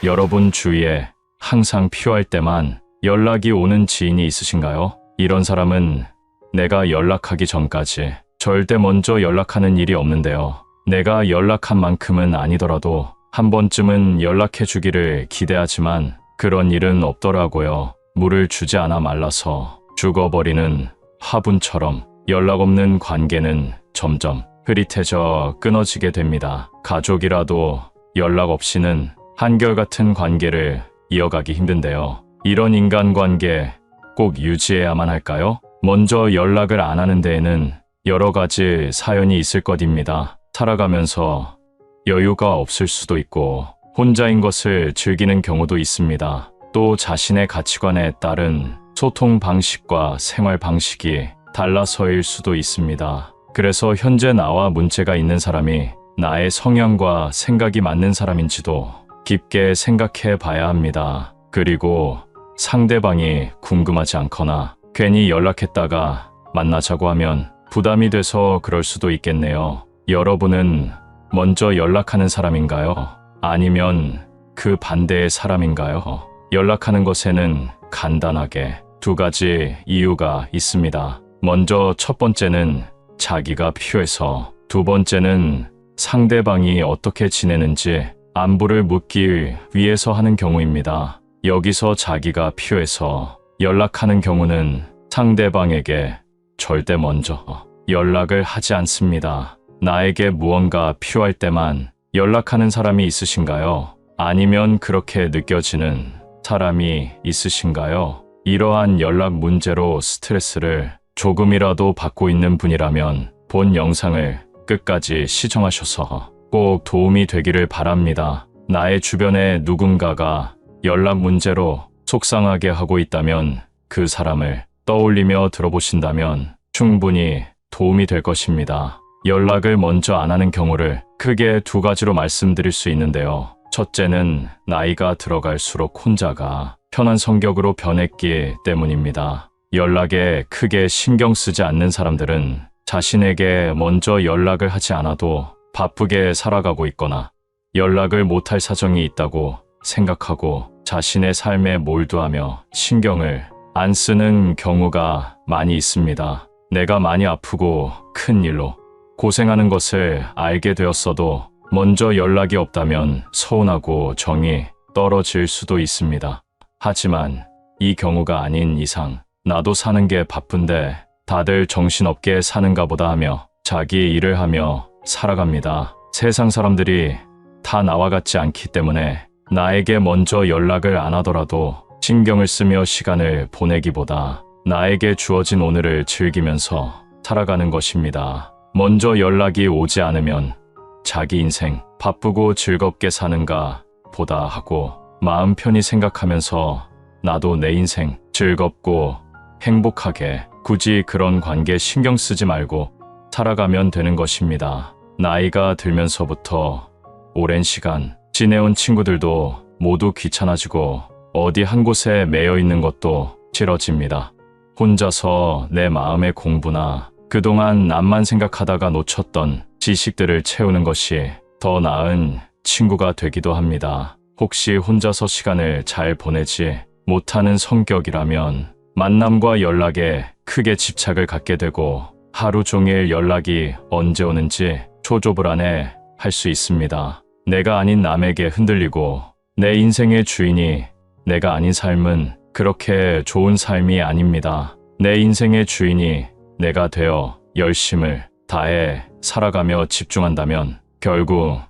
여러분 주위에 항상 필요할 때만 연락이 오는 지인이 있으신가요? 이런 사람은 내가 연락하기 전까지 절대 먼저 연락하는 일이 없는데요. 내가 연락한 만큼은 아니더라도 한 번쯤은 연락해 주기를 기대하지만 그런 일은 없더라고요. 물을 주지 않아 말라서 죽어버리는 화분처럼 연락 없는 관계는 점점 흐릿해져 끊어지게 됩니다. 가족이라도 연락 없이는 한결같은 관계를 이어가기 힘든데요. 이런 인간관계 꼭 유지해야만 할까요? 먼저 연락을 안 하는 데에는 여러 가지 사연이 있을 것입니다. 살아가면서 여유가 없을 수도 있고 혼자인 것을 즐기는 경우도 있습니다. 또 자신의 가치관에 따른 소통 방식과 생활 방식이 달라서일 수도 있습니다. 그래서 현재 나와 문제가 있는 사람이 나의 성향과 생각이 맞는 사람인지도 깊게 생각해 봐야 합니다. 그리고 상대방이 궁금하지 않거나 괜히 연락했다가 만나자고 하면 부담이 돼서 그럴 수도 있겠네요. 여러분은 먼저 연락하는 사람인가요? 아니면 그 반대의 사람인가요? 연락하는 것에는 간단하게 두 가지 이유가 있습니다. 먼저 첫 번째는 자기가 필요해서, 두 번째는 상대방이 어떻게 지내는지 안부를 묻기 위해서 하는 경우입니다. 여기서 자기가 필요해서 연락하는 경우는 상대방에게 절대 먼저 연락을 하지 않습니다. 나에게 무언가 필요할 때만 연락하는 사람이 있으신가요? 아니면 그렇게 느껴지는 사람이 있으신가요? 이러한 연락 문제로 스트레스를 조금이라도 받고 있는 분이라면 본 영상을 끝까지 시청하셔서 꼭 도움이 되기를 바랍니다. 나의 주변에 누군가가 연락 문제로 속상하게 하고 있다면 그 사람을 떠올리며 들어보신다면 충분히 도움이 될 것입니다. 연락을 먼저 안 하는 경우를 크게 두 가지로 말씀드릴 수 있는데요. 첫째는 나이가 들어갈수록 혼자가 편한 성격으로 변했기 때문입니다. 연락에 크게 신경 쓰지 않는 사람들은 자신에게 먼저 연락을 하지 않아도 바쁘게 살아가고 있거나 연락을 못할 사정이 있다고 생각하고 자신의 삶에 몰두하며 신경을 안 쓰는 경우가 많이 있습니다. 내가 많이 아프고 큰 일로 고생하는 것을 알게 되었어도 먼저 연락이 없다면 서운하고 정이 떨어질 수도 있습니다. 하지만 이 경우가 아닌 이상 나도 사는 게 바쁜데 다들 정신없게 사는가 보다 하며 자기 일을 하며 살아갑니다. 세상 사람들이 다 나와 같지 않기 때문에 나에게 먼저 연락을 안 하더라도 신경을 쓰며 시간을 보내기보다 나에게 주어진 오늘을 즐기면서 살아가는 것입니다. 먼저 연락이 오지 않으면 자기 인생 바쁘고 즐겁게 사는가 보다 하고 마음 편히 생각하면서 나도 내 인생 즐겁고 행복하게 굳이 그런 관계 신경 쓰지 말고 살아가면 되는 것입니다. 나이가 들면서부터 오랜 시간 지내온 친구들도 모두 귀찮아지고 어디 한 곳에 매여 있는 것도 싫어집니다. 혼자서 내 마음의 공부나 그동안 남만 생각하다가 놓쳤던 지식들을 채우는 것이 더 나은 친구가 되기도 합니다. 혹시 혼자서 시간을 잘 보내지 못하는 성격이라면 만남과 연락에 크게 집착을 갖게 되고 하루 종일 연락이 언제 오는지 초조불안해 할 수 있습니다. 내가 아닌 남에게 흔들리고 내 인생의 주인이 내가 아닌 삶은 그렇게 좋은 삶이 아닙니다. 내 인생의 주인이 내가 되어 열심을 다해 살아가며 집중한다면 결국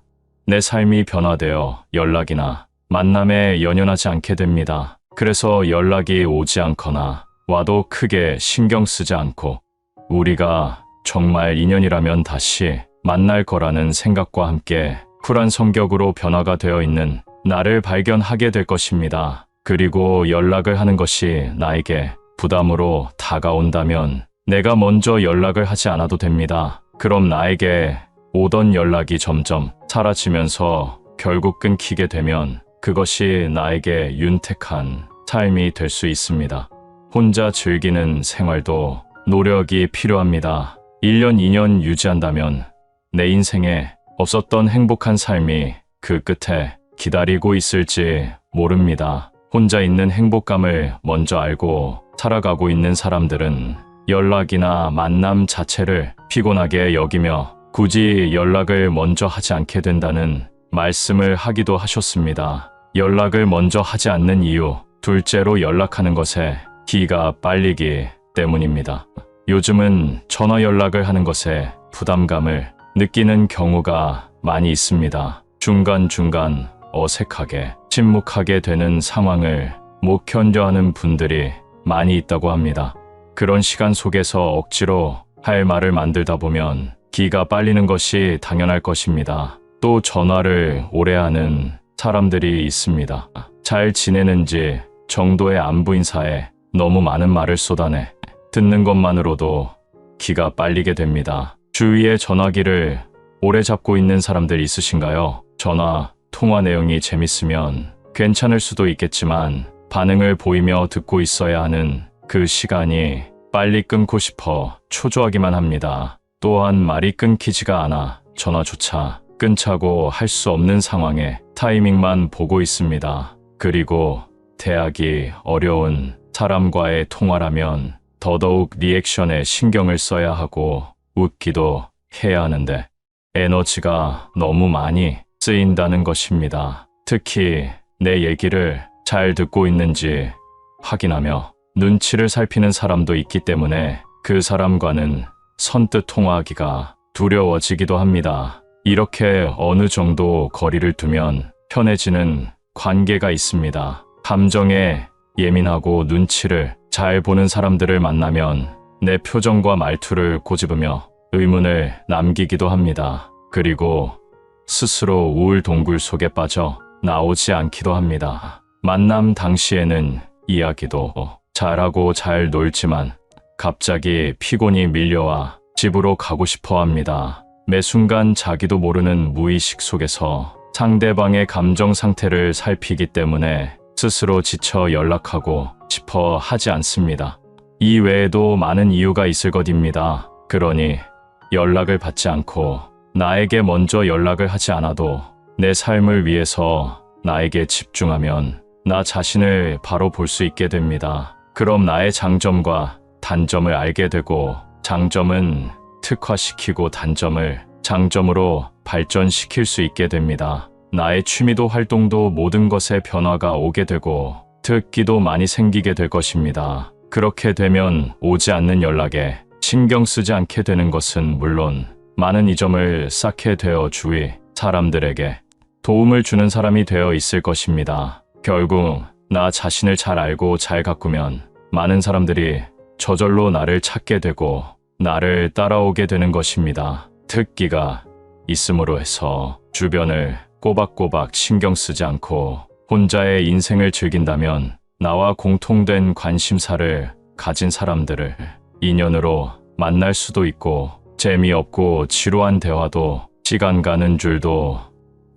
내 삶이 변화되어 연락이나 만남에 연연하지 않게 됩니다. 그래서 연락이 오지 않거나 와도 크게 신경 쓰지 않고 우리가 정말 인연이라면 다시 만날 거라는 생각과 함께 쿨한 성격으로 변화가 되어 있는 나를 발견하게 될 것입니다. 그리고 연락을 하는 것이 나에게 부담으로 다가온다면 내가 먼저 연락을 하지 않아도 됩니다. 그럼 나에게 오던 연락이 점점 사라지면서 결국 끊기게 되면 그것이 나에게 윤택한 삶이 될 수 있습니다. 혼자 즐기는 생활도 노력이 필요합니다. 1년, 2년 유지한다면 내 인생에 없었던 행복한 삶이 그 끝에 기다리고 있을지 모릅니다. 혼자 있는 행복감을 먼저 알고 살아가고 있는 사람들은 연락이나 만남 자체를 피곤하게 여기며 굳이 연락을 먼저 하지 않게 된다는 말씀을 하기도 하셨습니다. 연락을 먼저 하지 않는 이유, 둘째로 연락하는 것에 기가 빨리기 때문입니다. 요즘은 전화 연락을 하는 것에 부담감을 느끼는 경우가 많이 있습니다. 중간중간 어색하게 침묵하게 되는 상황을 못 견뎌하는 분들이 많이 있다고 합니다. 그런 시간 속에서 억지로 할 말을 만들다 보면 기가 빨리는 것이 당연할 것입니다. 또 전화를 오래 하는 사람들이 있습니다. 잘 지내는지 정도의 안부 인사에 너무 많은 말을 쏟아내 듣는 것만으로도 기가 빨리게 됩니다. 주위에 전화기를 오래 잡고 있는 사람들 있으신가요? 전화, 통화 내용이 재밌으면 괜찮을 수도 있겠지만 반응을 보이며 듣고 있어야 하는 그 시간이 빨리 끊고 싶어 초조하기만 합니다. 또한 말이 끊기지가 않아 전화조차 끊자고 할 수 없는 상황에 타이밍만 보고 있습니다. 그리고 대하기 어려운 사람과의 통화라면 더더욱 리액션에 신경을 써야 하고 웃기도 해야 하는데 에너지가 너무 많이 쓰인다는 것입니다. 특히 내 얘기를 잘 듣고 있는지 확인하며 눈치를 살피는 사람도 있기 때문에 그 사람과는 선뜻 통화하기가 두려워지기도 합니다. 이렇게 어느 정도 거리를 두면 편해지는 관계가 있습니다. 감정에 예민하고 눈치를 잘 보는 사람들을 만나면 내 표정과 말투를 꼬집으며 의문을 남기기도 합니다. 그리고 스스로 우울 동굴 속에 빠져 나오지 않기도 합니다. 만남 당시에는 이야기도 잘하고 잘 놀지만 갑자기 피곤이 밀려와 집으로 가고 싶어 합니다. 매 순간 자기도 모르는 무의식 속에서 상대방의 감정 상태를 살피기 때문에 스스로 지쳐 연락하고 싶어 하지 않습니다. 이 외에도 많은 이유가 있을 것입니다. 그러니 연락을 받지 않고 나에게 먼저 연락을 하지 않아도 내 삶을 위해서 나에게 집중하면 나 자신을 바로 볼 수 있게 됩니다. 그럼 나의 장점과 단점을 알게 되고 장점은 특화시키고 단점을 장점으로 발전시킬 수 있게 됩니다. 나의 취미도 활동도 모든 것에 변화가 오게 되고 특기도 많이 생기게 될 것입니다. 그렇게 되면 오지 않는 연락에 신경 쓰지 않게 되는 것은 물론 많은 이점을 쌓게 되어 주위 사람들에게 도움을 주는 사람이 되어 있을 것입니다. 결국 나 자신을 잘 알고 잘 가꾸면 많은 사람들이 저절로 나를 찾게 되고 나를 따라오게 되는 것입니다. 특기가 있음으로 해서 주변을 꼬박꼬박 신경 쓰지 않고 혼자의 인생을 즐긴다면 나와 공통된 관심사를 가진 사람들을 인연으로 만날 수도 있고 재미없고 지루한 대화도 시간 가는 줄도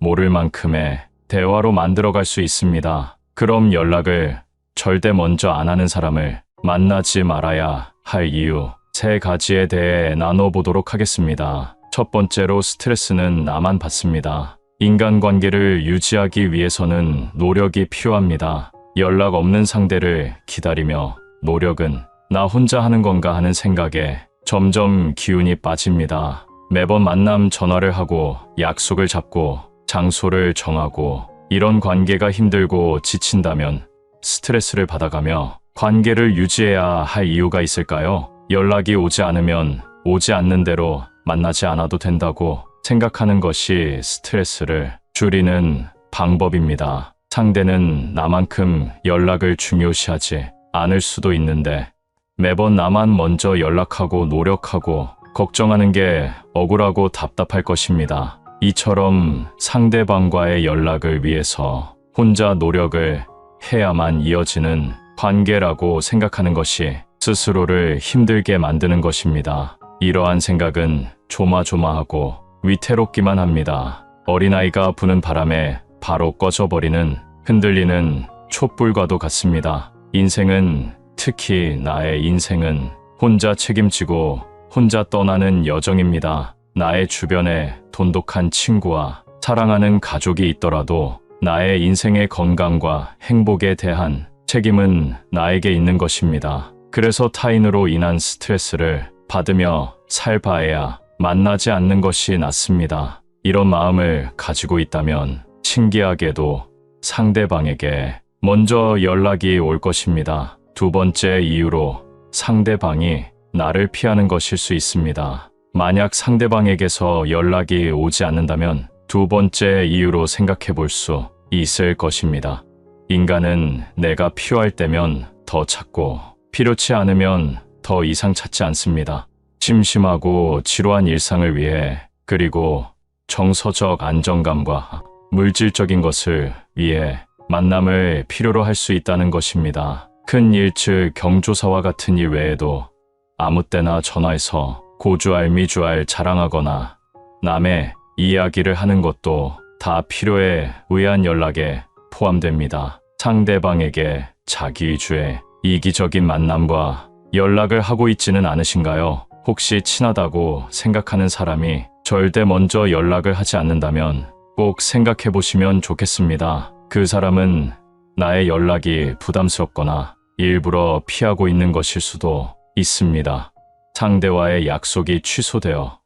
모를 만큼의 대화로 만들어갈 수 있습니다. 그럼 연락을 절대 먼저 안 하는 사람을 만나지 말아야 할 이유 3가지에 대해 나눠보도록 하겠습니다. 첫 번째로 스트레스는 나만 받습니다. 인간관계를 유지하기 위해서는 노력이 필요합니다. 연락 없는 상대를 기다리며 노력은 나 혼자 하는 건가 하는 생각에 점점 기운이 빠집니다. 매번 만남 전화를 하고 약속을 잡고 장소를 정하고 이런 관계가 힘들고 지친다면 스트레스를 받아가며 관계를 유지해야 할 이유가 있을까요? 연락이 오지 않으면 오지 않는 대로 만나지 않아도 된다고 생각하는 것이 스트레스를 줄이는 방법입니다. 상대는 나만큼 연락을 중요시하지 않을 수도 있는데 매번 나만 먼저 연락하고 노력하고 걱정하는 게 억울하고 답답할 것입니다. 이처럼 상대방과의 연락을 위해서 혼자 노력을 해야만 이어지는 관계라고 생각하는 것이 스스로를 힘들게 만드는 것입니다. 이러한 생각은 조마조마하고 위태롭기만 합니다. 어린아이가 부는 바람에 바로 꺼져버리는 흔들리는 촛불과도 같습니다. 인생은, 특히 나의 인생은 혼자 책임지고 혼자 떠나는 여정입니다. 나의 주변에 돈독한 친구와 사랑하는 가족이 있더라도 나의 인생의 건강과 행복에 대한 책임은 나에게 있는 것입니다. 그래서 타인으로 인한 스트레스를 받으며 살 바에야 만나지 않는 것이 낫습니다. 이런 마음을 가지고 있다면 신기하게도 상대방에게 먼저 연락이 올 것입니다. 두 번째 이유로 상대방이 나를 피하는 것일 수 있습니다. 만약 상대방에게서 연락이 오지 않는다면 두 번째 이유로 생각해 볼 수 있을 것입니다. 인간은 내가 필요할 때면 더 찾고 필요치 않으면 더 이상 찾지 않습니다. 심심하고 지루한 일상을 위해, 그리고 정서적 안정감과 물질적인 것을 위해 만남을 필요로 할 수 있다는 것입니다. 큰 일, 즉 경조사와 같은 일 외에도 아무 때나 전화해서 고주알미주알 자랑하거나 남의 이야기를 하는 것도 다 필요에 의한 연락에 포함됩니다. 상대방에게 자기 위주의 이기적인 만남과 연락을 하고 있지는 않으신가요? 혹시 친하다고 생각하는 사람이 절대 먼저 연락을 하지 않는다면 꼭 생각해 보시면 좋겠습니다. 그 사람은 나의 연락이 부담스럽거나 일부러 피하고 있는 것일 수도 있습니다. 상대와의 약속이 취소되어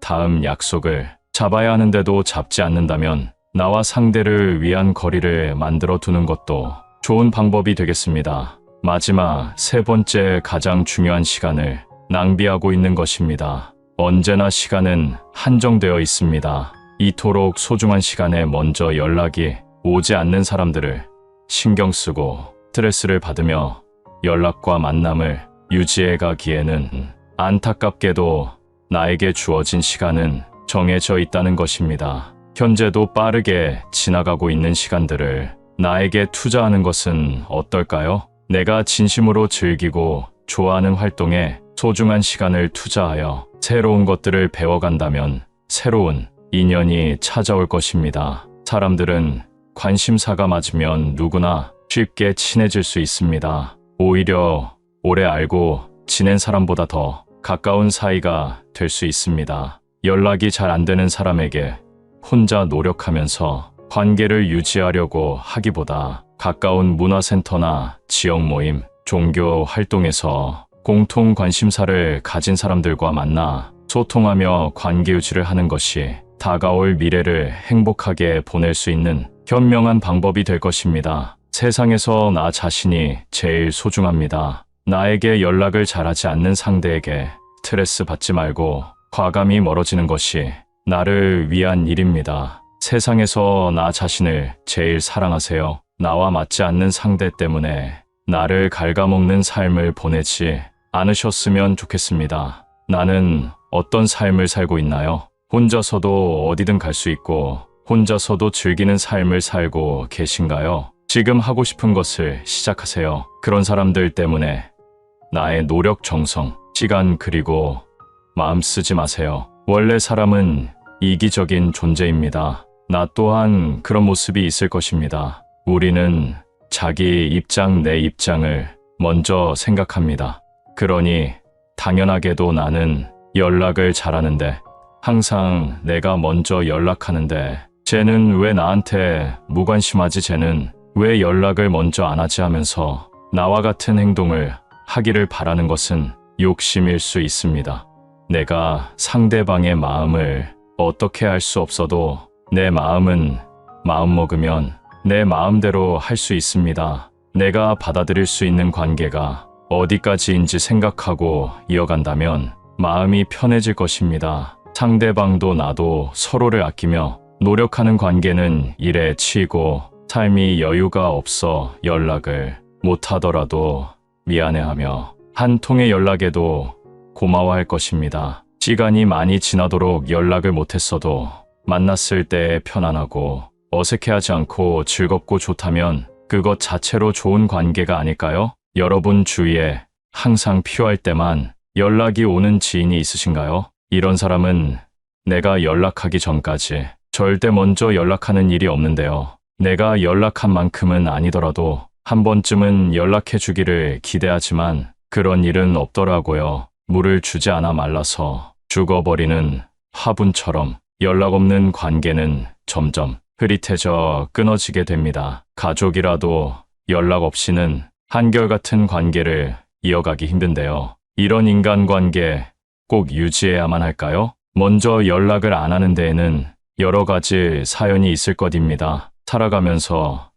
다음 약속을 잡아야 하는데도 잡지 않는다면 나와 상대를 위한 거리를 만들어 두는 것도 좋은 방법이 되겠습니다. 마지막 세 번째, 가장 중요한 시간을 낭비하고 있는 것입니다. 언제나 시간은 한정되어 있습니다. 이토록 소중한 시간에 먼저 연락이 오지 않는 사람들을 신경 쓰고 스트레스를 받으며 연락과 만남을 유지해 가기에는 안타깝게도 나에게 주어진 시간은 정해져 있다는 것입니다. 현재도 빠르게 지나가고 있는 시간들을 나에게 투자하는 것은 어떨까요? 내가 진심으로 즐기고 좋아하는 활동에 소중한 시간을 투자하여 새로운 것들을 배워간다면 새로운 인연이 찾아올 것입니다. 사람들은 관심사가 맞으면 누구나 쉽게 친해질 수 있습니다. 오히려 오래 알고 지낸 사람보다 더 가까운 사이가 될 수 있습니다. 연락이 잘 안 되는 사람에게 혼자 노력하면서 관계를 유지하려고 하기보다 가까운 문화센터나 지역 모임, 종교 활동에서 공통 관심사를 가진 사람들과 만나 소통하며 관계 유지를 하는 것이 다가올 미래를 행복하게 보낼 수 있는 현명한 방법이 될 것입니다. 세상에서 나 자신이 제일 소중합니다. 나에게 연락을 잘하지 않는 상대에게 스트레스 받지 말고 과감히 멀어지는 것이 나를 위한 일입니다. 세상에서 나 자신을 제일 사랑하세요. 나와 맞지 않는 상대 때문에 나를 갉아먹는 삶을 보내지 않으셨으면 좋겠습니다. 나는 어떤 삶을 살고 있나요? 혼자서도 어디든 갈 수 있고 혼자서도 즐기는 삶을 살고 계신가요? 지금 하고 싶은 것을 시작하세요. 그런 사람들 때문에 나의 노력, 정성, 시간, 그리고 마음 쓰지 마세요. 원래 사람은 이기적인 존재입니다. 나 또한 그런 모습이 있을 것입니다. 우리는 자기 입장, 내 입장을 먼저 생각합니다. 그러니 당연하게도 나는 연락을 잘하는데 항상 내가 먼저 연락하는데 쟤는 왜 나한테 무관심하지, 쟤는 왜 연락을 먼저 안 하지 하면서 나와 같은 행동을 하기를 바라는 것은 욕심일 수 있습니다. 내가 상대방의 마음을 어떻게 할 수 없어도 내 마음은 마음먹으면 내 마음대로 할 수 있습니다. 내가 받아들일 수 있는 관계가 어디까지인지 생각하고 이어간다면 마음이 편해질 것입니다. 상대방도 나도 서로를 아끼며 노력하는 관계는 일에 치이고 삶이 여유가 없어 연락을 못하더라도 미안해하며 한 통의 연락에도 고마워할 것입니다. 시간이 많이 지나도록 연락을 못했어도 만났을 때 편안하고 어색해하지 않고 즐겁고 좋다면 그것 자체로 좋은 관계가 아닐까요? 여러분 주위에 항상 필요할 때만 연락이 오는 지인이 있으신가요? 이런 사람은 내가 연락하기 전까지 절대 먼저 연락하는 일이 없는데요. 내가 연락한 만큼은 아니더라도 한 번쯤은 연락해 주기를 기대하지만 그런 일은 없더라고요. 물을 주지 않아 말라서 죽어버리는 화분처럼 연락 없는 관계는 점점 흐릿해져 끊어지게 됩니다. 가족이라도 연락 없이는 한결같은 관계를 이어가기 힘든데요. 이런 인간관계 꼭 유지해야만 할까요? 먼저 연락을 안 하는 데에는 여러 가지 사연이 있을 것입니다. 살아가면서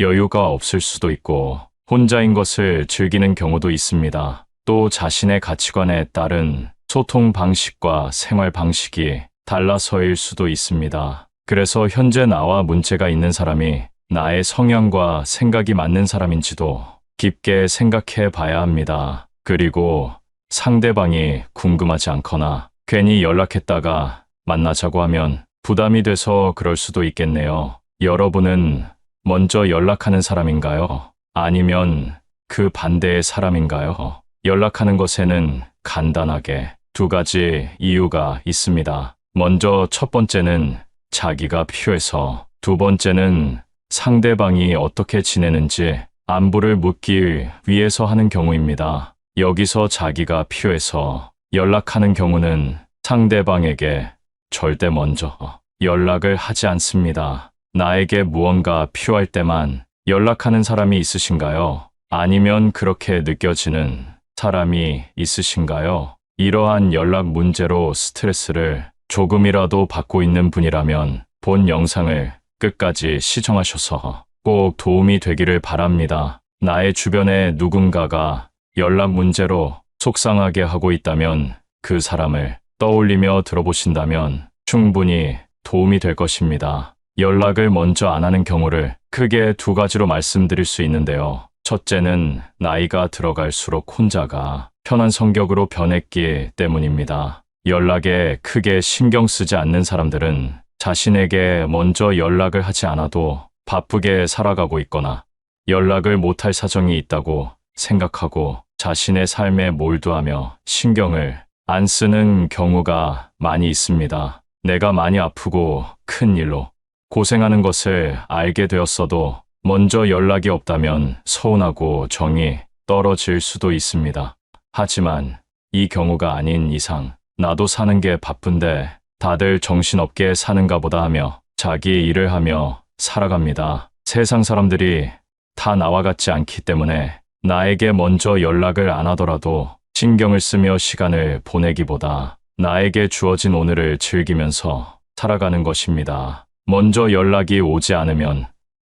여유가 없을 수도 있고 혼자인 것을 즐기는 경우도 있습니다. 또 자신의 가치관에 따른 소통 방식과 생활 방식이 달라서일 수도 있습니다. 그래서 현재 나와 문제가 있는 사람이 나의 성향과 생각이 맞는 사람인지도 깊게 생각해 봐야 합니다. 그리고 상대방이 궁금하지 않거나 괜히 연락했다가 만나자고 하면 부담이 돼서 그럴 수도 있겠네요. 여러분은 먼저 연락하는 사람인가요? 아니면 그 반대의 사람인가요? 연락하는 것에는 간단하게 두 가지 이유가 있습니다. 먼저 첫 번째는 자기가 필요해서, 두 번째는 상대방이 어떻게 지내는지 안부를 묻기 위해서 하는 경우입니다. 여기서 자기가 필요해서 연락하는 경우는 상대방에게 절대 먼저 연락을 하지 않습니다. 나에게 무언가 필요할 때만 연락하는 사람이 있으신가요? 아니면 그렇게 느껴지는 사람이 있으신가요? 이러한 연락 문제로 스트레스를 조금이라도 받고 있는 분이라면 본 영상을 끝까지 시청하셔서 꼭 도움이 되기를 바랍니다. 나의 주변에 누군가가 연락 문제로 속상하게 하고 있다면 그 사람을 떠올리며 들어보신다면 충분히 도움이 될 것입니다. 연락을 먼저 안 하는 경우를 크게 두 가지로 말씀드릴 수 있는데요. 첫째는 나이가 들어갈수록 혼자가 편한 성격으로 변했기 때문입니다. 연락에 크게 신경 쓰지 않는 사람들은 자신에게 먼저 연락을 하지 않아도 바쁘게 살아가고 있거나 연락을 못할 사정이 있다고 생각하고 자신의 삶에 몰두하며 신경을 안 쓰는 경우가 많이 있습니다. 내가 많이 아프고 큰 일로 고생하는 것을 알게 되었어도 먼저 연락이 없다면 서운하고 정이 떨어질 수도 있습니다. 하지만 이 경우가 아닌 이상 나도 사는 게 바쁜데 다들 정신없게 사는가 보다 하며 자기 일을 하며 살아갑니다. 세상 사람들이 다 나와 같지 않기 때문에 나에게 먼저 연락을 안 하더라도 신경을 쓰며 시간을 보내기보다 나에게 주어진 오늘을 즐기면서 살아가는 것입니다. 먼저 연락이 오지 않으면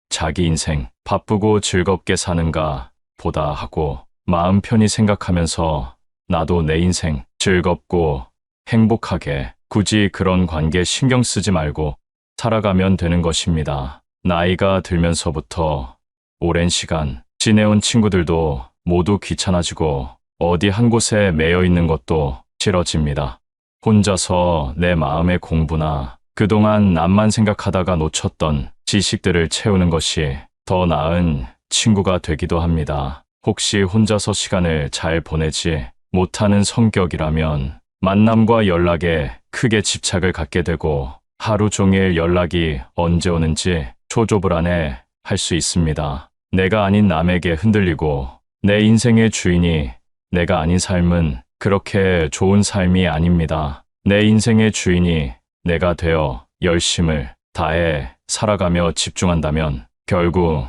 자기 인생 바쁘고 즐겁게 사는가 보다 하고 마음 편히 생각하면서 나도 내 인생 즐겁고 행복하게 굳이 그런 관계 신경 쓰지 말고 살아가면 되는 것입니다. 나이가 들면서부터 오랜 시간 지내온 친구들도 모두 귀찮아지고 어디 한 곳에 매여 있는 것도 싫어집니다. 혼자서 내 마음의 공부나 그동안 남만 생각하다가 놓쳤던 지식들을 채우는 것이 더 나은 친구가 되기도 합니다. 혹시 혼자서 시간을 잘 보내지 못하는 성격이라면 만남과 연락에 크게 집착을 갖게 되고 하루 종일 연락이 언제 오는지 초조불안해 할 수 있습니다. 내가 아닌 남에게 흔들리고 내 인생의 주인이 내가 아닌 삶은 그렇게 좋은 삶이 아닙니다. 내 인생의 주인이 내가 되어 열심을 다해 살아가며 집중한다면 결국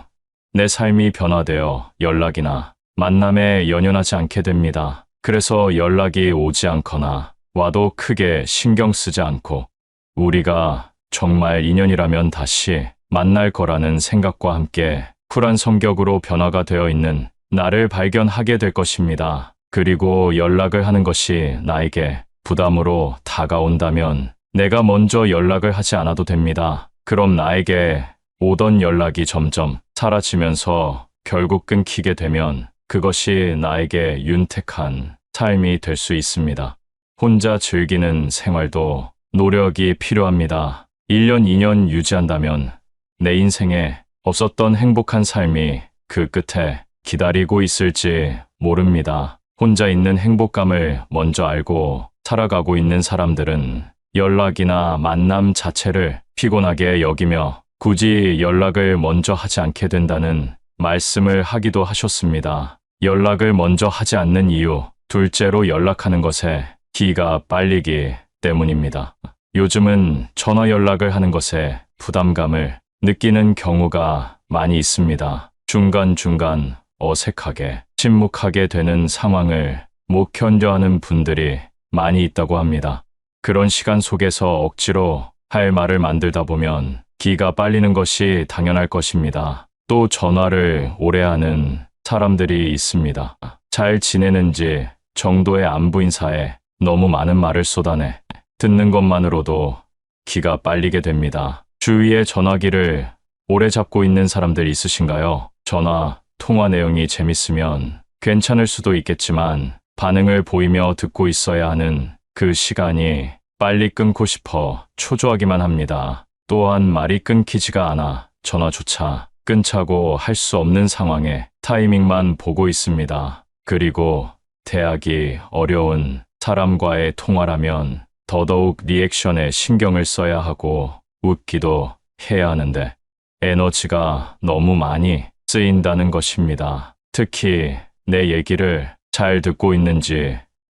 내 삶이 변화되어 연락이나 만남에 연연하지 않게 됩니다. 그래서 연락이 오지 않거나 와도 크게 신경 쓰지 않고 우리가 정말 인연이라면 다시 만날 거라는 생각과 함께 쿨한 성격으로 변화가 되어 있는 나를 발견하게 될 것입니다. 그리고 연락을 하는 것이 나에게 부담으로 다가온다면 내가 먼저 연락을 하지 않아도 됩니다. 그럼 나에게 오던 연락이 점점 사라지면서 결국 끊기게 되면 그것이 나에게 윤택한 삶이 될 수 있습니다. 혼자 즐기는 생활도 노력이 필요합니다. 1년, 2년 유지한다면 내 인생에 없었던 행복한 삶이 그 끝에 기다리고 있을지 모릅니다. 혼자 있는 행복감을 먼저 알고 살아가고 있는 사람들은 연락이나 만남 자체를 피곤하게 여기며 굳이 연락을 먼저 하지 않게 된다는 말씀을 하기도 하셨습니다. 연락을 먼저 하지 않는 이유, 둘째로 연락하는 것에 기가 빨리기 때문입니다. 요즘은 전화 연락을 하는 것에 부담감을 느끼는 경우가 많이 있습니다. 중간중간 어색하게, 침묵하게 되는 상황을 못 견뎌하는 분들이 많이 있다고 합니다. 그런 시간 속에서 억지로 할 말을 만들다 보면 기가 빨리는 것이 당연할 것입니다. 또 전화를 오래 하는 사람들이 있습니다. 잘 지내는지 정도의 안부 인사에 너무 많은 말을 쏟아내 듣는 것만으로도 기가 빨리게 됩니다. 주위에 전화기를 오래 잡고 있는 사람들 있으신가요? 전화, 통화 내용이 재밌으면 괜찮을 수도 있겠지만 반응을 보이며 듣고 있어야 하는 그 시간이 빨리 끊고 싶어 초조하기만 합니다. 또한 말이 끊기지가 않아 전화조차 끊자고 할 수 없는 상황에 타이밍만 보고 있습니다. 그리고 대하기 어려운 사람과의 통화라면 더더욱 리액션에 신경을 써야 하고 웃기도 해야 하는데 에너지가 너무 많이 쓰인다는 것입니다. 특히 내 얘기를 잘 듣고 있는지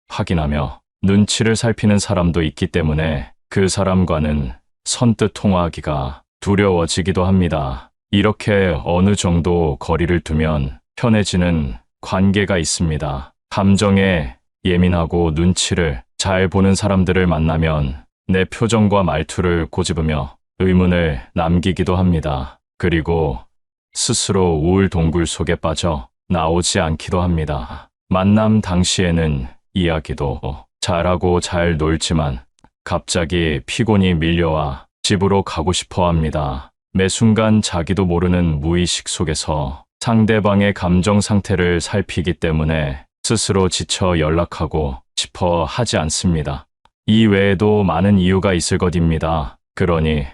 확인하며 눈치를 살피는 사람도 있기 때문에 그 사람과는 선뜻 통화하기가 두려워지기도 합니다. 이렇게 어느 정도 거리를 두면 편해지는 관계가 있습니다. 감정에 예민하고 눈치를 잘 보는 사람들을 만나면 내 표정과 말투를 꼬집으며 의문을 남기기도 합니다. 그리고 스스로 우울 동굴 속에 빠져 나오지 않기도 합니다. 만남 당시에는 이야기도 잘하고 잘 놀지만 갑자기 피곤이 밀려와 집으로 가고 싶어 합니다. 매 순간 자기도 모르는 무의식 속에서 상대방의 감정 상태를 살피기 때문에 스스로 지쳐 연락하고 싶어 하지 않습니다. 이 외에도 많은 이유가 있을 것입니다. 그러니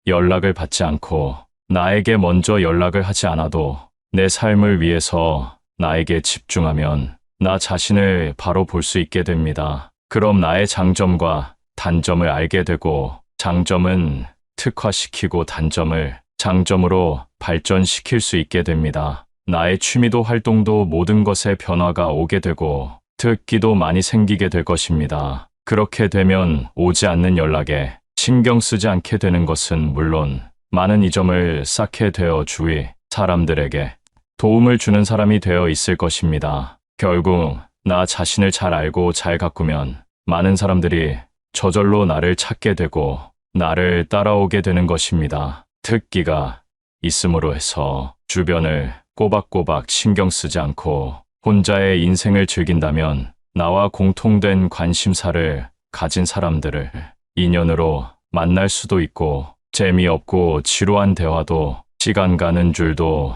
연락을 받지 않고 나에게 먼저 연락을 하지 않아도 내 삶을 위해서 나에게 집중하면 나 자신을 바로 볼 수 있게 됩니다. 그럼 나의 장점과 단점을 알게 되고 장점은 특화시키고 단점을 장점으로 발전시킬 수 있게 됩니다. 나의 취미도 활동도 모든 것에 변화가 오게 되고 특기도 많이 생기게 될 것입니다. 그렇게 되면 오지 않는 연락에 신경 쓰지 않게 되는 것은 물론 많은 이점을 쌓게 되어 주위 사람들에게 도움을 주는 사람이 되어 있을 것입니다. 결국 나 자신을 잘 알고 잘 가꾸면 많은 사람들이 저절로 나를 찾게 되고 나를 따라오게 되는 것입니다. 특기가 있음으로 해서 주변을 꼬박꼬박 신경 쓰지 않고 혼자의 인생을 즐긴다면 나와 공통된 관심사를 가진 사람들을 인연으로 만날 수도 있고 재미없고 지루한 대화도 시간 가는 줄도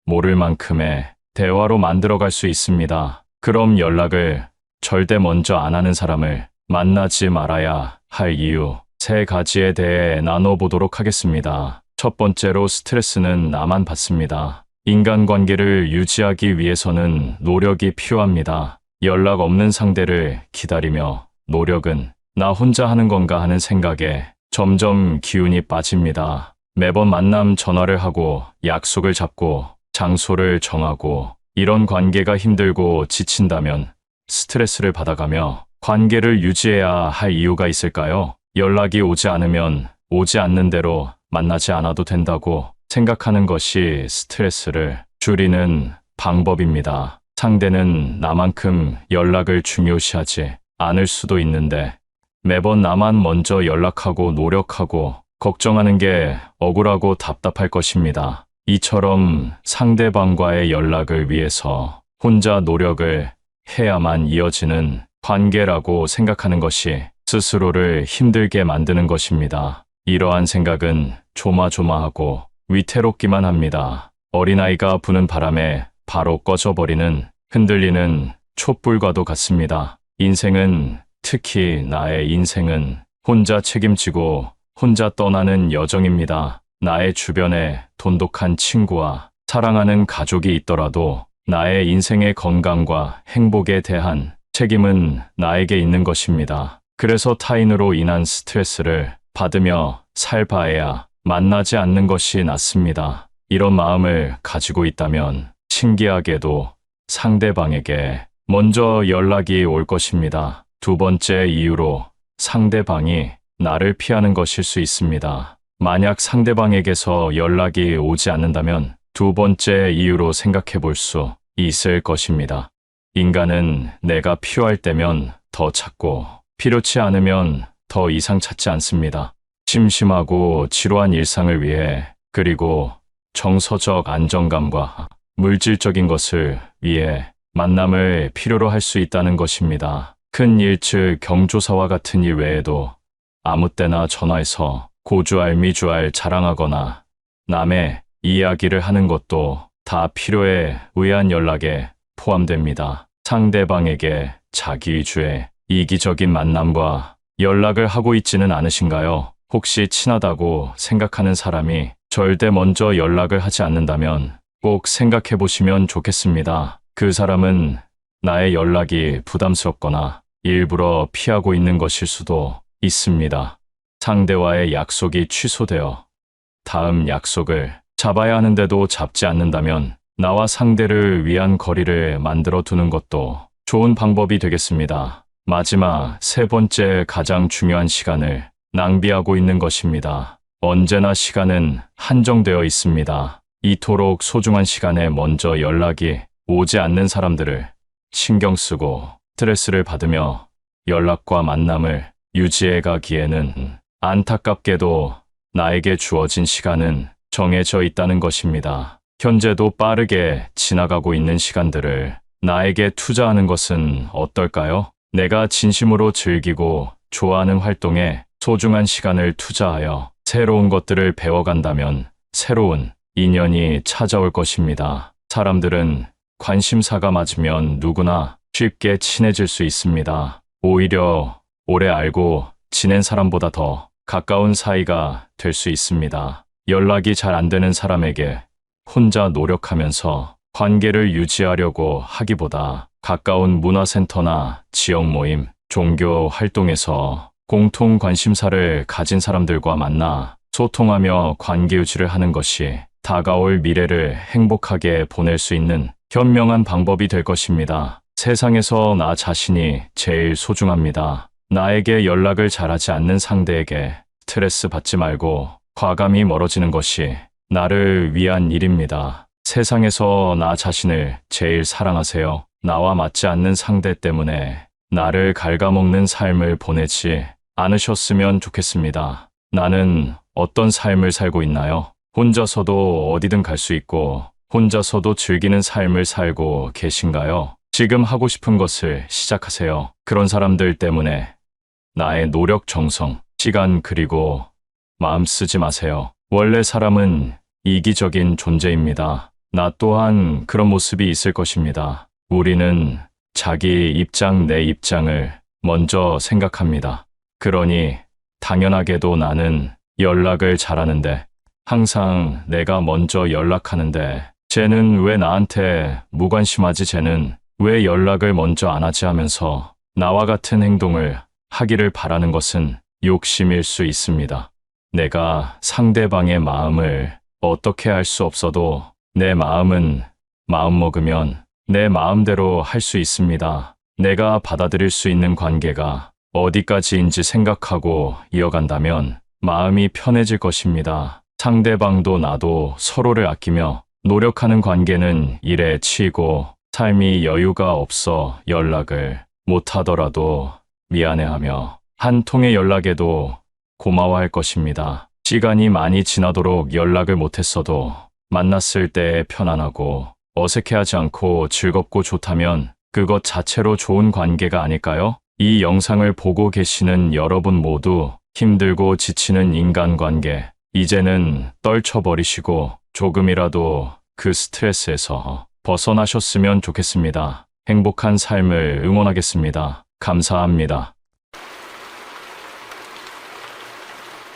모를 만큼의 대화로 만들어갈 수 있습니다. 그럼 연락을 절대 먼저 안 하는 사람을 만나지 말아야 할 이유 3가지에 대해 나눠보도록 하겠습니다. 첫 번째로 스트레스는 나만 받습니다. 인간관계를 유지하기 위해서는 노력이 필요합니다. 연락 없는 상대를 기다리며 노력은 나 혼자 하는 건가 하는 생각에 점점 기운이 빠집니다. 매번 만남 전화를 하고 약속을 잡고 장소를 정하고 이런 관계가 힘들고 지친다면 스트레스를 받아가며 관계를 유지해야 할 이유가 있을까요? 연락이 오지 않으면 오지 않는 대로 만나지 않아도 된다고 생각하는 것이 스트레스를 줄이는 방법입니다. 상대는 나만큼 연락을 중요시하지 않을 수도 있는데 매번 나만 먼저 연락하고 노력하고 걱정하는 게 억울하고 답답할 것입니다. 이처럼 상대방과의 연락을 위해서 혼자 노력을 해야만 이어지는 관계라고 생각하는 것이 스스로를 힘들게 만드는 것입니다. 이러한 생각은 조마조마하고 위태롭기만 합니다. 어린아이가 부는 바람에 바로 꺼져버리는 흔들리는 촛불과도 같습니다. 인생은 특히 나의 인생은 혼자 책임지고 혼자 떠나는 여정입니다. 나의 주변에 돈독한 친구와 사랑하는 가족이 있더라도 나의 인생의 건강과 행복에 대한 책임은 나에게 있는 것입니다. 그래서 타인으로 인한 스트레스를 받으며 살 바에야 만나지 않는 것이 낫습니다. 이런 마음을 가지고 있다면 신기하게도 상대방에게 먼저 연락이 올 것입니다. 두 번째 이유로 상대방이 나를 피하는 것일 수 있습니다. 만약 상대방에게서 연락이 오지 않는다면 두 번째 이유로 생각해 볼 수 있을 것입니다. 인간은 내가 필요할 때면 더 찾고 필요치 않으면 더 이상 찾지 않습니다. 심심하고 지루한 일상을 위해, 그리고 정서적 안정감과 물질적인 것을 위해 만남을 필요로 할 수 있다는 것입니다. 큰 일, 즉 경조사와 같은 일 외에도 아무 때나 전화해서 고주알미주알 자랑하거나 남의 이야기를 하는 것도 다 필요에 의한 연락에 포함됩니다. 상대방에게 자기 위주의 이기적인 만남과 연락을 하고 있지는 않으신가요? 혹시 친하다고 생각하는 사람이 절대 먼저 연락을 하지 않는다면 꼭 생각해 보시면 좋겠습니다. 그 사람은 나의 연락이 부담스럽거나 일부러 피하고 있는 것일 수도 있습니다. 상대와의 약속이 취소되어 다음 약속을 잡아야 하는데도 잡지 않는다면 나와 상대를 위한 거리를 만들어 두는 것도 좋은 방법이 되겠습니다. 마지막 세 번째, 가장 중요한 시간을 낭비하고 있는 것입니다. 언제나 시간은 한정되어 있습니다. 이토록 소중한 시간에 먼저 연락이 오지 않는 사람들을 신경 쓰고 스트레스를 받으며 연락과 만남을 유지해 가기에는 안타깝게도 나에게 주어진 시간은 정해져 있다는 것입니다. 현재도 빠르게 지나가고 있는 시간들을 나에게 투자하는 것은 어떨까요? 내가 진심으로 즐기고 좋아하는 활동에 소중한 시간을 투자하여 새로운 것들을 배워간다면 새로운 인연이 찾아올 것입니다. 사람들은 관심사가 맞으면 누구나 쉽게 친해질 수 있습니다. 오히려 오래 알고 지낸 사람보다 더 가까운 사이가 될 수 있습니다. 연락이 잘 안 되는 사람에게 혼자 노력하면서 관계를 유지하려고 하기보다 가까운 문화센터나 지역 모임, 종교 활동에서 공통 관심사를 가진 사람들과 만나 소통하며 관계 유지를 하는 것이 다가올 미래를 행복하게 보낼 수 있는 현명한 방법이 될 것입니다. 세상에서 나 자신이 제일 소중합니다. 나에게 연락을 잘하지 않는 상대에게 스트레스 받지 말고 과감히 멀어지는 것이 나를 위한 일입니다. 세상에서 나 자신을 제일 사랑하세요. 나와 맞지 않는 상대 때문에 나를 갉아먹는 삶을 보내지 않으셨으면 좋겠습니다. 나는 어떤 삶을 살고 있나요? 혼자서도 어디든 갈 수 있고 혼자서도 즐기는 삶을 살고 계신가요? 지금 하고 싶은 것을 시작하세요. 그런 사람들 때문에 나의 노력, 정성, 시간, 그리고 마음 쓰지 마세요. 원래 사람은 이기적인 존재입니다. 나 또한 그런 모습이 있을 것입니다. 우리는 자기 입장, 내 입장을 먼저 생각합니다. 그러니 당연하게도 나는 연락을 잘하는데 항상 내가 먼저 연락하는데 쟤는 왜 나한테 무관심하지, 쟤는 왜 연락을 먼저 안 하지 하면서 나와 같은 행동을 하기를 바라는 것은 욕심일 수 있습니다. 내가 상대방의 마음을 어떻게 할 수 없어도 내 마음은 마음먹으면 내 마음대로 할 수 있습니다. 내가 받아들일 수 있는 관계가 어디까지인지 생각하고 이어간다면 마음이 편해질 것입니다. 상대방도 나도 서로를 아끼며 노력하는 관계는 일에 치이고 삶이 여유가 없어 연락을 못하더라도 미안해하며 한 통의 연락에도 고마워할 것입니다. 시간이 많이 지나도록 연락을 못했어도 만났을 때 편안하고 어색해하지 않고 즐겁고 좋다면 그것 자체로 좋은 관계가 아닐까요? 이 영상을 보고 계시는 여러분 모두 힘들고 지치는 인간관계, 이제는 떨쳐버리시고 조금이라도 그 스트레스에서 벗어나셨으면 좋겠습니다. 행복한 삶을 응원하겠습니다. 감사합니다.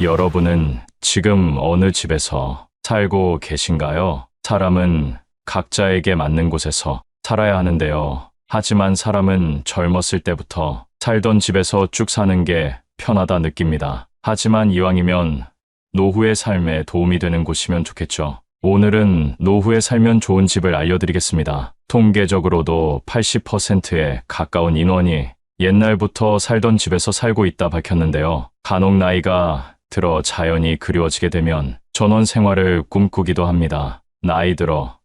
여러분은 지금 어느 집에서 살고 계신가요? 사람은 각자에게 맞는 곳에서 살아야 하는데요. 하지만 사람은 젊었을 때부터 살던 집에서 쭉 사는 게 편하다 느낍니다. 하지만 이왕이면 노후의 삶에 도움이 되는 곳이면 좋겠죠. 오늘은 노후에 살면 좋은 집을 알려드리겠습니다. 통계적으로도 80%에 가까운 인원이 옛날부터 살던 집에서 살고 있다 밝혔는데요. 간혹 나이가 들어 자연히 그리워지게 되면 전원 생활을 꿈꾸기도 합니다. 나이 들어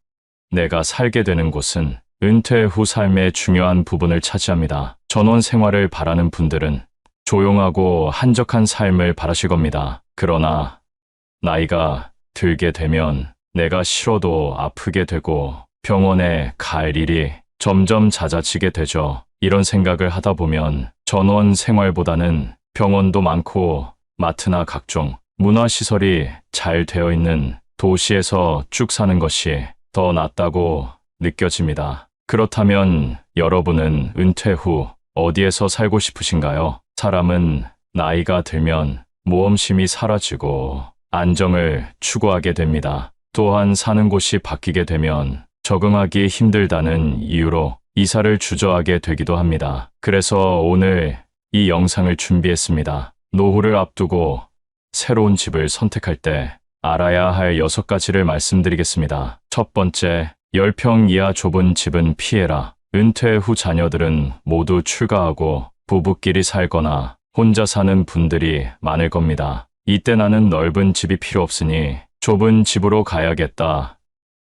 내가 살게 되는 곳은 은퇴 후 삶의 중요한 부분을 차지합니다. 전원 생활을 바라는 분들은 조용하고 한적한 삶을 바라실 겁니다. 그러나 나이가 들게 되면 내가 싫어도 아프게 되고 병원에 갈 일이 점점 잦아지게 되죠. 이런 생각을 하다 보면 전원 생활보다는 병원도 많고 마트나 각종 문화시설이 잘 되어 있는 도시에서 쭉 사는 것이 더 낫다고 느껴집니다. 그렇다면 여러분은 은퇴 후 어디에서 살고 싶으신가요? 사람은 나이가 들면 모험심이 사라지고 안정을 추구하게 됩니다. 또한 사는 곳이 바뀌게 되면 적응하기 힘들다는 이유로 이사를 주저하게 되기도 합니다. 그래서 오늘 이 영상을 준비했습니다. 노후를 앞두고 새로운 집을 선택할 때 알아야 할 6가지를 말씀드리겠습니다. 첫 번째, 10평 이하 좁은 집은 피해라. 은퇴 후 자녀들은 모두 출가하고 부부끼리 살거나 혼자 사는 분들이 많을 겁니다. 이때 나는 넓은 집이 필요 없으니 좁은 집으로 가야겠다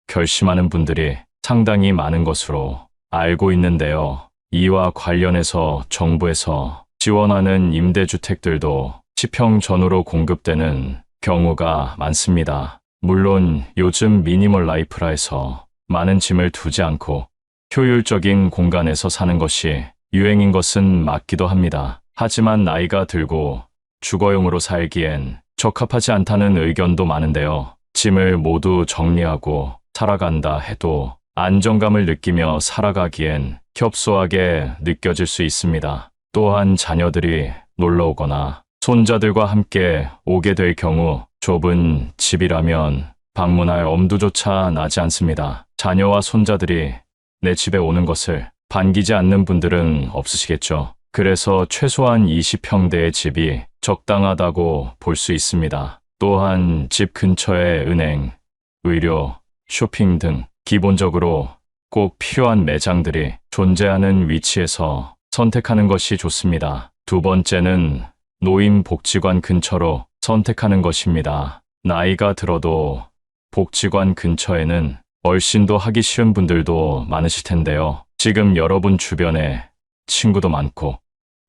결심하는 분들이 상당히 많은 것으로 알고 있는데요. 이와 관련해서 정부에서 지원하는 임대주택들도 10평 전후로 공급되는 경우가 많습니다. 물론 요즘 미니멀 라이프라 해서 많은 짐을 두지 않고 효율적인 공간에서 사는 것이 유행인 것은 맞기도 합니다. 하지만 나이가 들고 주거용으로 살기엔 적합하지 않다는 의견도 많은데요. 짐을 모두 정리하고 살아간다 해도 안정감을 느끼며 살아가기엔 협소하게 느껴질 수 있습니다. 또한 자녀들이 놀러 오거나 손자들과 함께 오게 될 경우 좁은 집이라면 방문할 엄두조차 나지 않습니다. 자녀와 손자들이 내 집에 오는 것을 반기지 않는 분들은 없으시겠죠. 그래서 최소한 20평대의 집이 적당하다고 볼 수 있습니다. 또한 집 근처에 은행, 의료, 쇼핑 등 기본적으로 꼭 필요한 매장들이 존재하는 위치에서 선택하는 것이 좋습니다. 두 번째는 노인복지관 근처로 선택하는 것입니다. 나이가 들어도 복지관 근처에는 얼씬도 하기 쉬운 분들도 많으실 텐데요. 지금 여러분 주변에 친구도 많고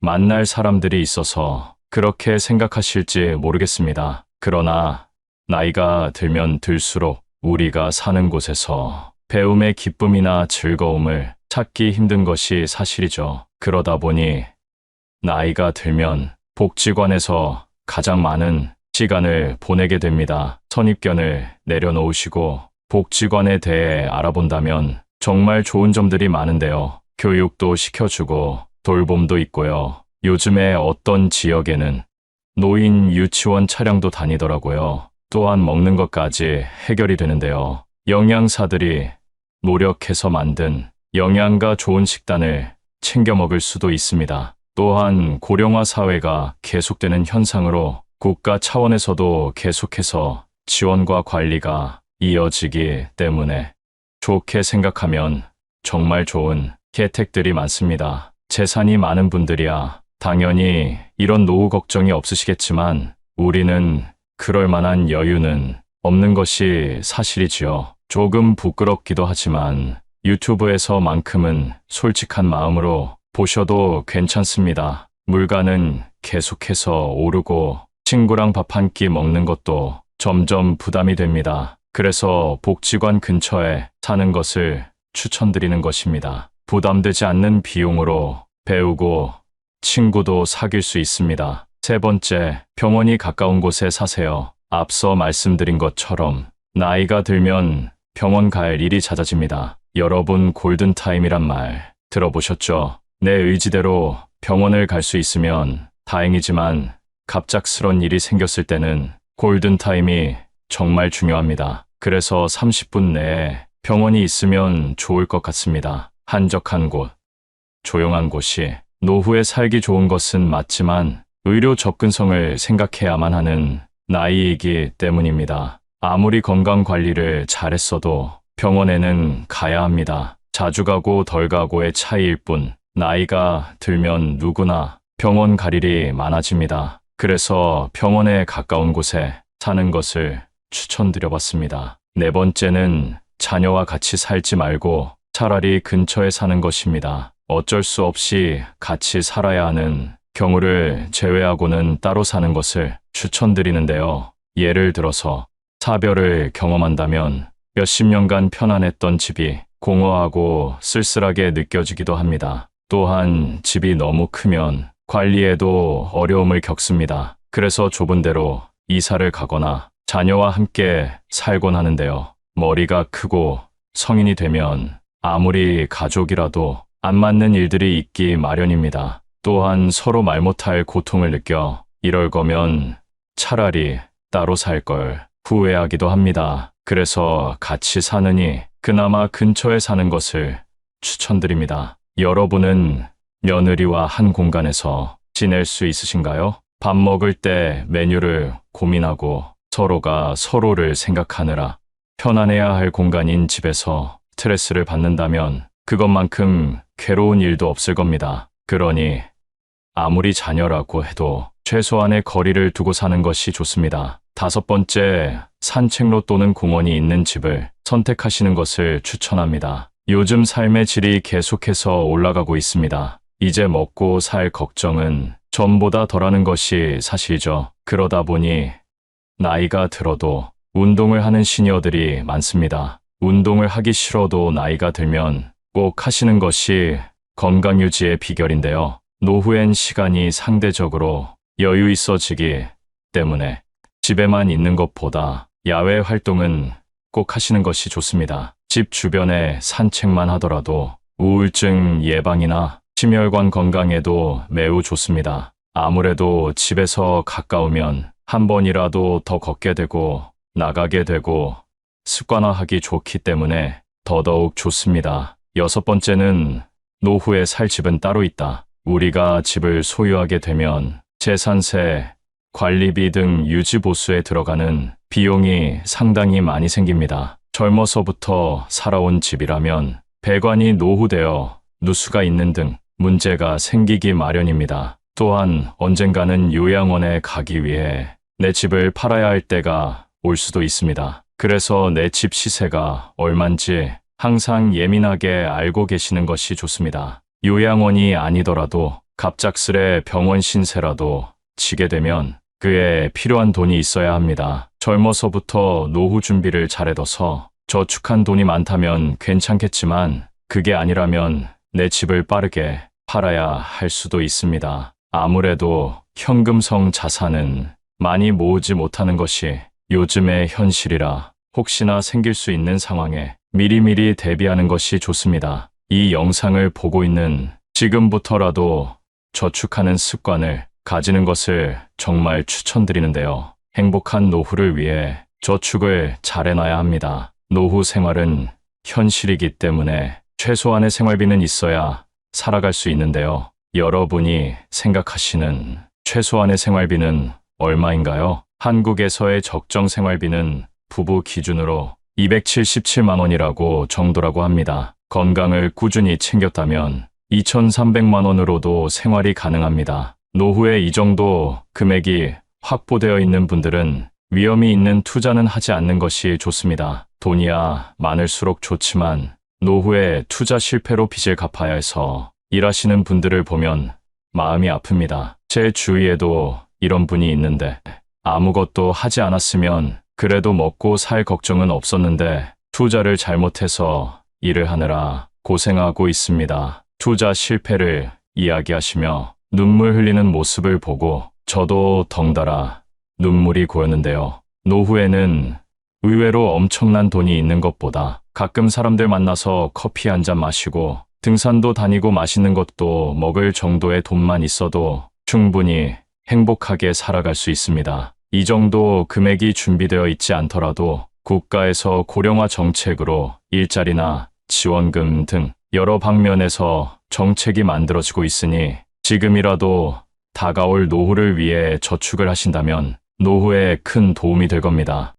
만날 사람들이 있어서 그렇게 생각하실지 모르겠습니다. 그러나 나이가 들면 들수록 우리가 사는 곳에서 배움의 기쁨이나 즐거움을 찾기 힘든 것이 사실이죠. 그러다 보니 나이가 들면 복지관에서 가장 많은 시간을 보내게 됩니다. 선입견을 내려놓으시고 복지관에 대해 알아본다면 정말 좋은 점들이 많은데요. 교육도 시켜주고 돌봄도 있고요. 요즘에 어떤 지역에는 노인 유치원 차량도 다니더라고요. 또한 먹는 것까지 해결이 되는데요. 영양사들이 노력해서 만든 영양가 좋은 식단을 챙겨 먹을 수도 있습니다. 또한 고령화 사회가 계속되는 현상으로 국가 차원에서도 계속해서 지원과 관리가 이어지기 때문에 좋게 생각하면 정말 좋은 혜택들이 많습니다. 재산이 많은 분들이야 당연히 이런 노후 걱정이 없으시겠지만 우리는 그럴 만한 여유는 없는 것이 사실이지요. 조금 부끄럽기도 하지만 유튜브에서만큼은 솔직한 마음으로 보셔도 괜찮습니다. 물가는 계속해서 오르고 친구랑 밥 한 끼 먹는 것도 점점 부담이 됩니다. 그래서 복지관 근처에 사는 것을 추천드리는 것입니다. 부담되지 않는 비용으로 배우고 친구도 사귈 수 있습니다. 세 번째, 병원이 가까운 곳에 사세요. 앞서 말씀드린 것처럼 나이가 들면 병원 갈 일이 잦아집니다. 여러분 골든타임이란 말 들어보셨죠? 내 의지대로 병원을 갈 수 있으면 다행이지만 갑작스런 일이 생겼을 때는 골든타임이 정말 중요합니다. 그래서 30분 내에 병원이 있으면 좋을 것 같습니다. 한적한 곳, 조용한 곳이 노후에 살기 좋은 것은 맞지만 의료 접근성을 생각해야만 하는 나이이기 때문입니다. 아무리 건강 관리를 잘했어도 병원에는 가야 합니다. 자주 가고 덜 가고의 차이일 뿐 나이가 들면 누구나 병원 갈 일이 많아집니다. 그래서 병원에 가까운 곳에 사는 것을 추천드려봤습니다. 네 번째는 자녀와 같이 살지 말고 차라리 근처에 사는 것입니다. 어쩔 수 없이 같이 살아야 하는 경우를 제외하고는 따로 사는 것을 추천드리는데요. 예를 들어서 사별을 경험한다면 몇십 년간 편안했던 집이 공허하고 쓸쓸하게 느껴지기도 합니다. 또한 집이 너무 크면 관리에도 어려움을 겪습니다. 그래서 좁은 데로 이사를 가거나 자녀와 함께 살곤 하는데요. 머리가 크고 성인이 되면 아무리 가족이라도 안 맞는 일들이 있기 마련입니다. 또한 서로 말 못할 고통을 느껴 이럴 거면 차라리 따로 살 걸 후회하기도 합니다. 그래서 같이 사느니 그나마 근처에 사는 것을 추천드립니다. 여러분은 며느리와 한 공간에서 지낼 수 있으신가요? 밥 먹을 때 메뉴를 고민하고 서로가 서로를 생각하느라 편안해야 할 공간인 집에서 스트레스를 받는다면 그것만큼 괴로운 일도 없을 겁니다. 그러니 아무리 자녀라고 해도 최소한의 거리를 두고 사는 것이 좋습니다. 다섯 번째, 산책로 또는 공원이 있는 집을 선택하시는 것을 추천합니다. 요즘 삶의 질이 계속해서 올라가고 있습니다. 이제 먹고 살 걱정은 전보다 덜하는 것이 사실이죠. 그러다 보니 나이가 들어도 운동을 하는 시니어들이 많습니다. 운동을 하기 싫어도 나이가 들면 꼭 하시는 것이 건강 유지의 비결인데요. 노후엔 시간이 상대적으로 여유 있어지기 때문에 집에만 있는 것보다 야외 활동은 꼭 하시는 것이 좋습니다. 집 주변에 산책만 하더라도 우울증 예방이나 심혈관 건강에도 매우 좋습니다. 아무래도 집에서 가까우면 한 번이라도 더 걷게 되고 나가게 되고 습관화하기 좋기 때문에 더더욱 좋습니다. 여섯 번째는 노후에 살 집은 따로 있다. 우리가 집을 소유하게 되면 재산세, 관리비 등 유지보수에 들어가는 비용이 상당히 많이 생깁니다. 젊어서부터 살아온 집이라면 배관이 노후되어 누수가 있는 등 문제가 생기기 마련입니다. 또한 언젠가는 요양원에 가기 위해 내 집을 팔아야 할 때가 올 수도 있습니다. 그래서 내 집 시세가 얼만지 항상 예민하게 알고 계시는 것이 좋습니다. 요양원이 아니더라도 갑작스레 병원 신세라도 지게 되면 그에 필요한 돈이 있어야 합니다. 젊어서부터 노후 준비를 잘해둬서 저축한 돈이 많다면 괜찮겠지만 그게 아니라면 내 집을 빠르게 팔아야 할 수도 있습니다. 아무래도 현금성 자산은 많이 모으지 못하는 것이 요즘의 현실이라 혹시나 생길 수 있는 상황에 미리미리 대비하는 것이 좋습니다. 이 영상을 보고 있는 지금부터라도 저축하는 습관을 가지는 것을 정말 추천드리는데요. 행복한 노후를 위해 저축을 잘 해놔야 합니다. 노후 생활은 현실이기 때문에 최소한의 생활비는 있어야 살아갈 수 있는데요. 여러분이 생각하시는 최소한의 생활비는 얼마인가요? 한국에서의 적정 생활비는 부부 기준으로 277만 원이라고 정도라고 합니다. 건강을 꾸준히 챙겼다면 2,300만 원으로도 생활이 가능합니다. 노후에 이 정도 금액이 확보되어 있는 분들은 위험이 있는 투자는 하지 않는 것이 좋습니다. 돈이야 많을수록 좋지만 노후에 투자 실패로 빚을 갚아야 해서 일하시는 분들을 보면 마음이 아픕니다. 제 주위에도 이런 분이 있는데 아무것도 하지 않았으면 그래도 먹고 살 걱정은 없었는데 투자를 잘못해서 일을 하느라 고생하고 있습니다. 투자 실패를 이야기하시며 눈물 흘리는 모습을 보고 저도 덩달아 눈물이 고였는데요. 노후에는 의외로 엄청난 돈이 있는 것보다 가끔 사람들 만나서 커피 한 잔 마시고 등산도 다니고 맛있는 것도 먹을 정도의 돈만 있어도 충분히 행복하게 살아갈 수 있습니다. 이 정도 금액이 준비되어 있지 않더라도 국가에서 고령화 정책으로 일자리나 지원금 등 여러 방면에서 정책이 만들어지고 있으니 지금이라도 다가올 노후를 위해 저축을 하신다면 노후에 큰 도움이 될 겁니다.